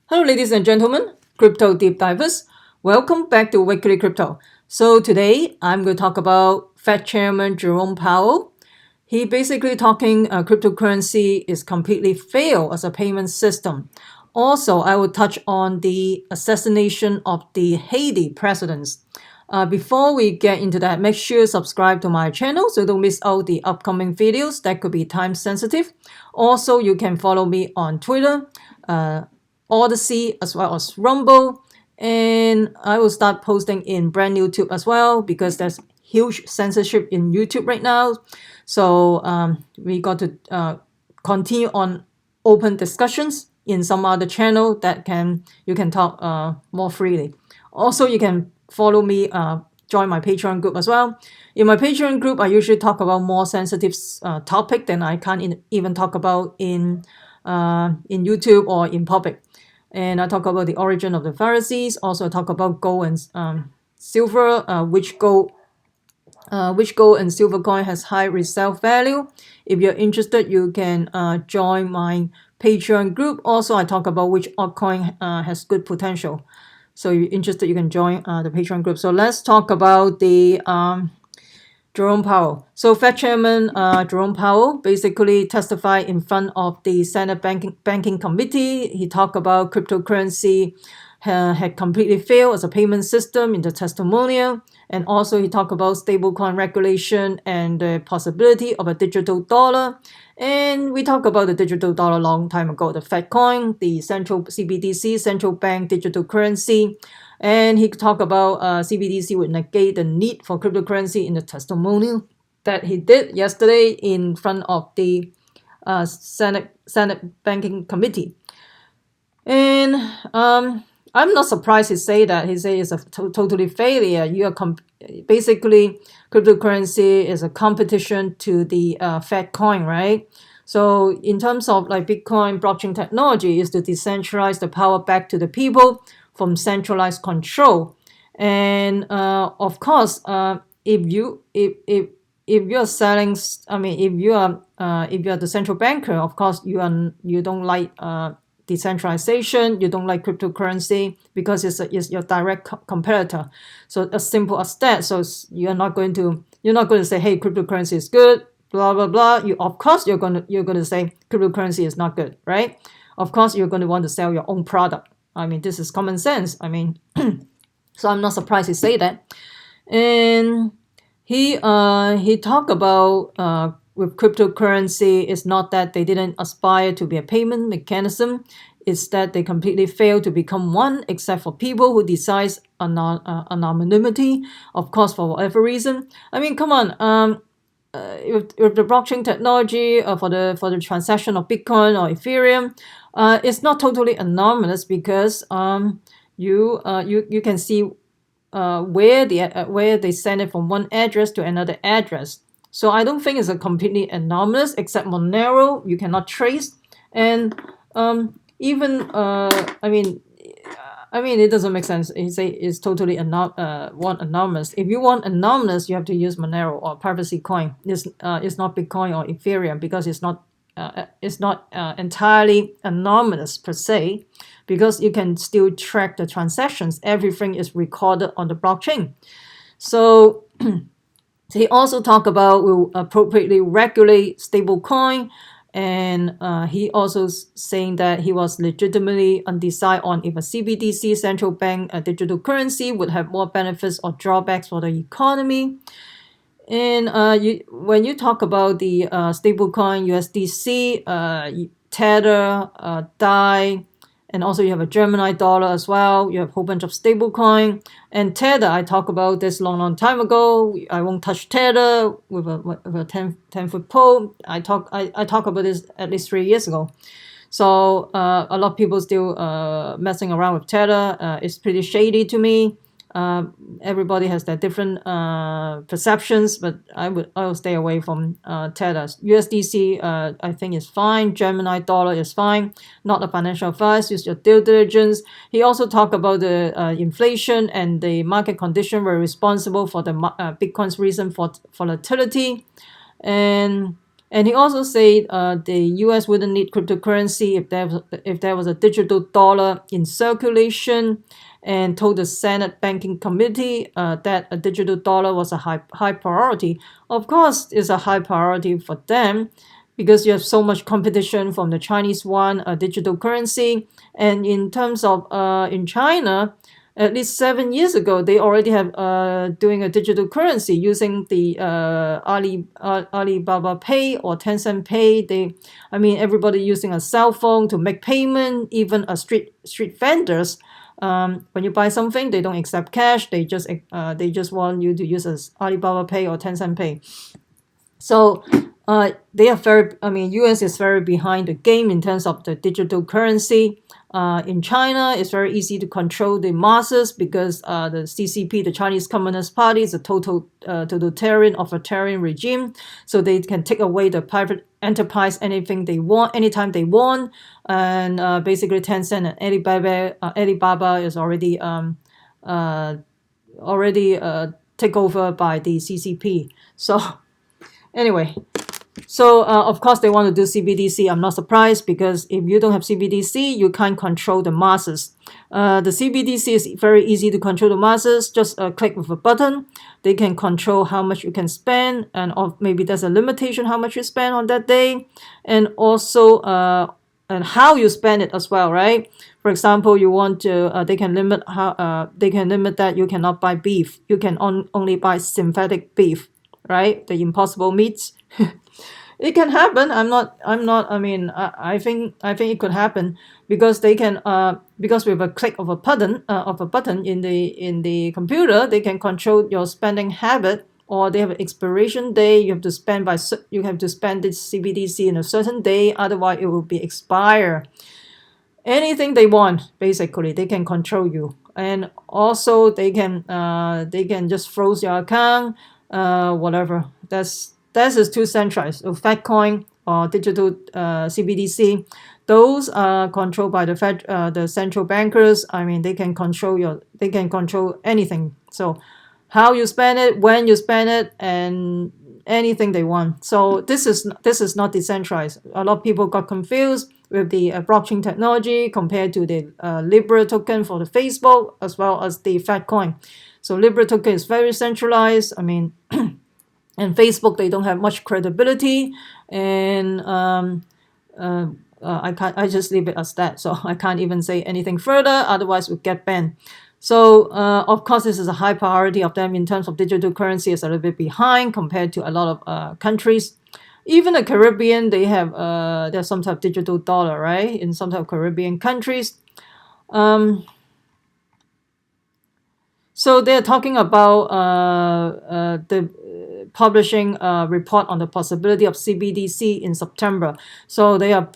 Hello, ladies and gentlemen, crypto deep divers. Welcome back to Weekly Crypto. So today I'm going to talk about Fed Chairman Jerome Powell. He basically talking cryptocurrency is completely failed as a payment system. Also, I will touch on the assassination of the Haiti presidents. Before we get into that, make sure you subscribe to my channel so don't miss out the upcoming videos that could be time sensitive. Also, you can follow me on Twitter, Odysee, as well as Rumble. And I will start posting in brand new YouTube as well because there's huge censorship in YouTube right now. So we got to continue on open discussions in some other channel that you can talk more freely. Also, you can follow me, join my Patreon group as well. In my Patreon group, I usually talk about more sensitive topic than I can't even talk about in YouTube or in public. And I talk about the origin of the Pharisees. Also, I talk about gold and silver, which gold and silver coin has high resale value. If you're interested, you can join my Patreon group. Also, I talk about which altcoin has good potential. So if you're interested, you can join the Patreon group. So let's talk about the Jerome Powell. So Fed Chairman Jerome Powell basically testified in front of the Senate Banking Committee. He talked about cryptocurrency had completely failed as a payment system in the testimonial. And also he talked about stablecoin regulation and the possibility of a digital dollar. And we talked about the digital dollar a long time ago, the Fed coin, the central CBDC, central bank digital currency. And he talked about CBDC would negate the need for cryptocurrency in the testimonial that he did yesterday in front of the Senate Banking Committee. And I'm not surprised he say that. He say it's a totally failure. You are basically cryptocurrency is a competition to the Fed coin, right? So in terms of like Bitcoin blockchain technology is to decentralize the power back to the people from centralized control. And of course, if you're selling, I mean, if you are the central banker, of course you don't like decentralization, you don't like cryptocurrency because it's your direct competitor. So as simple as that. So you're not going to say, hey, cryptocurrency is good, blah blah blah. Of course you're going to say cryptocurrency is not good, right? Of course you're going to want to sell your own product. I mean, this is common sense. I mean, so I'm not surprised he say that. And he talked about with cryptocurrency, it's not that they didn't aspire to be a payment mechanism. It's that they completely failed to become one, except for people who decide anonymity, of course, for whatever reason. I mean, come on. With the blockchain technology for the transaction of Bitcoin or Ethereum, it's not totally anonymous because you can see where they send it from one address to another address. So I don't think it's a completely anonymous, except Monero you cannot trace, and even I mean, it doesn't make sense. He say it's totally want anonymous. If you want anonymous, you have to use Monero or privacy coin. It's not Bitcoin or Ethereum because it's not entirely anonymous per se, because you can still track the transactions. Everything is recorded on the blockchain. So he also talked about will appropriately regulate stablecoin. And he also saying that he was legitimately undecided on if a CBDC central bank digital currency would have more benefits or drawbacks for the economy. And when you talk about the stablecoin USDC, Tether, DAI, and also you have a Gemini dollar as well. You have a whole bunch of stablecoin. And Tether, I talked about this long time ago. I won't touch Tether with a 10-foot pole. I talk about this at least 3 years ago. So a lot of people still messing around with Tether. It's pretty shady to me. Everybody has their different perceptions, but I will stay away from Tether. USDC I think is fine. Gemini dollar is fine. Not a financial advice. Use your due diligence. He also talked about the inflation and the market condition were responsible for the Bitcoin's recent volatility, and And he also said the U.S. wouldn't need cryptocurrency if there was a digital dollar in circulation, and told the Senate Banking Committee that a digital dollar was a high priority. Of course, it's a high priority for them because you have so much competition from the Chinese yuan, digital currency. And in terms of in China, at least 7 years ago, they already have doing a digital currency using the Alibaba Pay or Tencent Pay. Everybody using a cell phone to make payment. Even a street vendors, when you buy something, they don't accept cash. They just want you to use as Alibaba Pay or Tencent Pay. So they are US is very behind the game in terms of the digital currency. In China, it's very easy to control the masses because the CCP, the Chinese Communist Party, is a totalitarian, authoritarian regime. So they can take away the private enterprise anything they want, anytime they want. And basically Tencent and Alibaba is already take over by the CCP. So anyway, so of course they want to do CBDC. I'm not surprised because if you don't have CBDC, you can't control the masses. The CBDC is very easy to control the masses. Just click with a button. They can control how much you can spend, and maybe there's a limitation how much you spend on that day, and also and how you spend it as well, right? For example, you want to they can limit that you cannot buy beef. You can only buy synthetic beef, right? The impossible meats. It can happen. I think it could happen because they can because with a click of a button in the computer, they can control your spending habit, or they have an expiration day. You have to spend this CBDC in a certain day, otherwise it will be expired. Anything they want, basically, they can control you. And also they can just froze your account, whatever. That is too centralized. So Fatcoin or digital CBDC, those are controlled by the central bankers. They can control anything. So how you spend it, when you spend it, and anything they want. So this is not decentralized. A lot of people got confused with the blockchain technology compared to the Libra token for the Facebook, as well as the Fatcoin. So Libra token is very centralized. And Facebook, they don't have much credibility, and I just leave it as that. So I can't even say anything further, otherwise we'll get banned. So of course, this is a high priority of them in terms of digital currency. Is a little bit behind compared to a lot of countries. Even the Caribbean, they have there's some type of digital dollar, right? In some type of Caribbean countries. So they're talking about the publishing a report on the possibility of CBDC in September. So they are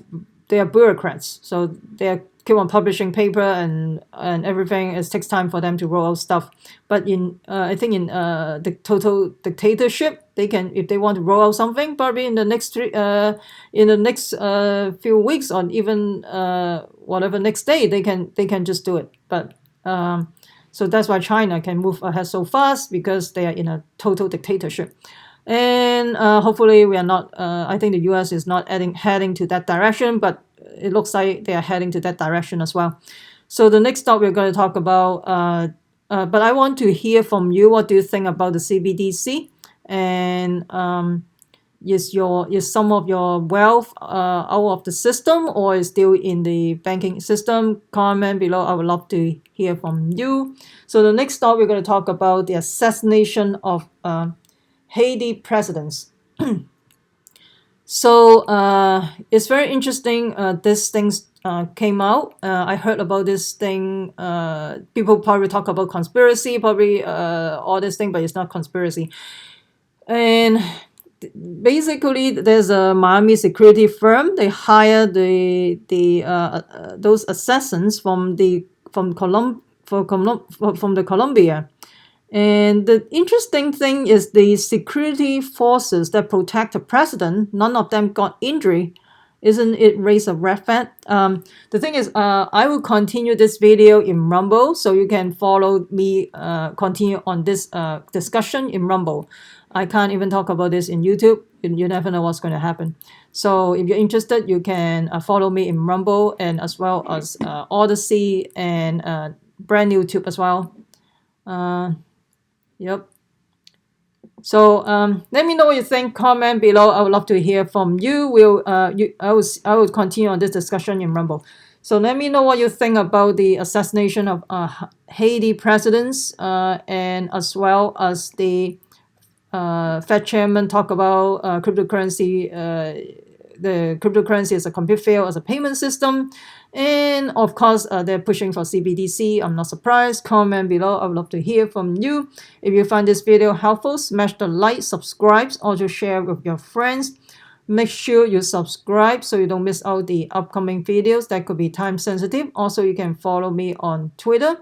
bureaucrats. So they keep on publishing paper and everything. It takes time for them to roll out stuff. But I think in the total dictatorship, they can, if they want to roll out something, probably in the next few weeks, or even whatever next day, they can just do it. But so that's why China can move ahead so fast, because they are in a total dictatorship. And hopefully we are not, I think the US is not heading to that direction, but it looks like they are heading to that direction as well. So the next stop we're going to talk about, but I want to hear from you. What do you think about the CBDC? And is some of your wealth out of the system, or is still in the banking system? Comment below. I would love to hear from you. So the next stop we're going to talk about the assassination of Haiti presidents. So it's very interesting. This thing came out. I heard about this thing. People probably talk about conspiracy, probably all this thing, but it's not conspiracy. And basically, there's a Miami security firm. They hire those assassins from Colombia. And the interesting thing is the security forces that protect the president, none of them got injury. Isn't it raise a red flag? The thing is, I will continue this video in Rumble, so you can follow me continue on this discussion in Rumble. I can't even talk about this in YouTube. You never know what's going to happen. So if you're interested, you can follow me in Rumble and as well as Odysee and brand new YouTube as well. Yep. So let me know what you think. Comment below. I would love to hear from you. I will continue on this discussion in Rumble. So let me know what you think about the assassination of Haiti presidents and as well as the Fed chairman talk about cryptocurrency. The cryptocurrency is a complete fail as a payment system. And of course, they're pushing for CBDC. I'm not surprised. Comment below. I would love to hear from you. If you find this video helpful, smash the like, subscribe, also share with your friends. Make sure you subscribe so you don't miss out the upcoming videos that could be time sensitive. Also, you can follow me on Twitter,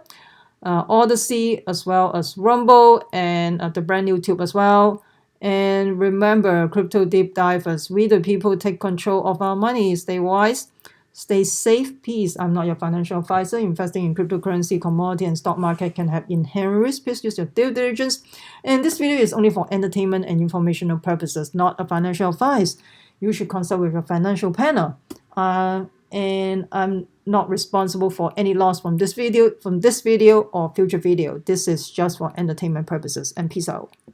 Odysee, as well as Rumble, and the brand new YouTube as well. And remember, crypto deep divers, we the people take control of our money. Stay wise, stay safe, peace. I'm not your financial advisor. Investing in cryptocurrency, commodity, and stock market can have inherent risk. Please use your due diligence. And this video is only for entertainment and informational purposes, not a financial advice. You should consult with your financial planner. And I'm not responsible for any loss from this video or future video. This is just for entertainment purposes. And peace out.